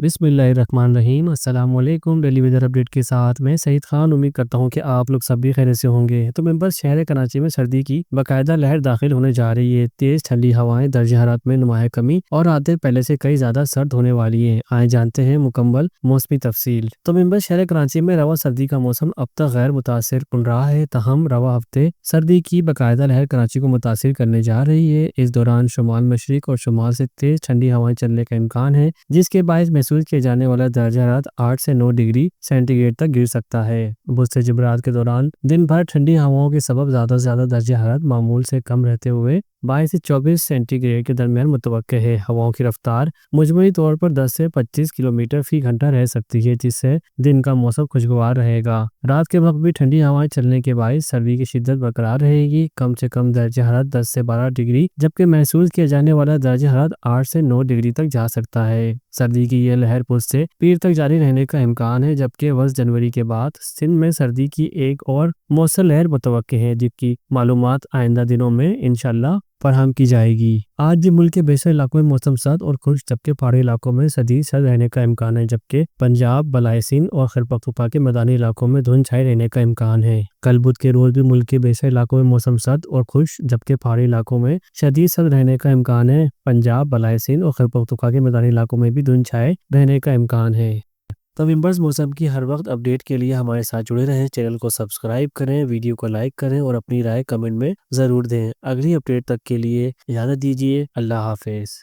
बिस्मिल्लाहिर्रहमानिर्रहीम। अस्सलाम वालेकुम। डेली वेदर अपडेट के साथ मैं सईद खान। उम्मीद करता हूँ कि आप लोग सब भी खैरियत से होंगे। तो मेंबर्स, शहर कराची में सर्दी की बाकायदा लहर दाखिल होने जा रही है। तेज ठंडी हवाएं, दर्जे हरारत में नुमाया कमी और रातें पहले से कई ज्यादा सर्द होने वाली हैं। आए जानते हैं मुकम्मल मौसमी तफसील। तो मेंबर्स, शहर कराची में रवा सर्दी का मौसम अब तक गैर मुतासिर कुन रहा है। तहम रवा हफ्ते सर्दी की बाकायदा लहर कराची को मुतासिर करने जा रही है। इस दौरान शुमाल मशरिक और शुमाल से तेज ठंडी हवाएं चलने का इम्कान है, जिसके बायस महसूस किए जाने वाला दर्जा हरारत 8 से 9 डिग्री सेंटीग्रेड तक गिर सकता है। बुस्से जबरात के दौरान दिन भर ठंडी हवाओं के सबब ज्यादा से ज्यादा दर्जा हरारत मामूल से कम रहते हुए 22 से 24 सेंटीग्रेड के दरमियान मुतवक्के है। हवाओं की रफ्तार मुजमई तौर पर 10 से 25 किलोमीटर फी घंटा रह सकती है, जिससे दिन का मौसम खुशगवार रहेगा। रात के वक्त भी ठंडी हवाएं चलने के बायस सर्दी की शिद्दत बरकरार रहेगी। कम से कम दर्जा हरारत 10 से 12 डिग्री, जबकि महसूस किया जाने वाला दर्जा हरारत 8 से 9 डिग्री तक जा सकता है। सर्दी की यह लहर पुस से पीर तक जारी रहने का इम्कान है, जबकि 10 जनवरी के बाद सिंध में सर्दी की एक और मौसम लहर मुतवक्के है, जिसकी मालूमात आइंदा दिनों में इंशाल्लाह फराहम की जाएगी। आज भी मुल्क के बेशतर इलाकों में मौसम सर्द और खुश्क, जबकि पहाड़ी इलाकों में शदीद सर्द रहने का इम्कान है, जबकि पंजाब, बलाए सिंध और खैबर पख्तूनख्वा के मैदानी इलाकों में धुंध छाए रहने का इम्कान है। कल बुध के रोज भी मुल्क के बेशतर इलाकों में मौसम सर्द और खुश्क, जबकि पहाड़ी इलाकों में शदीद सर्द रहने का इम्कान है। पंजाब, बलाए सिंध और खैबर पख्तूनख्वा के मैदानी इलाकों में भी धुंध छाए रहने का इम्कान है। तो मेंबर्स, मौसम की हर वक्त अपडेट के लिए हमारे साथ जुड़े रहें। चैनल को सब्सक्राइब करें, वीडियो को लाइक करें और अपनी राय कमेंट में ज़रूर दें। अगली अपडेट तक के लिए इजाज़त दीजिए। अल्लाह हाफिज़।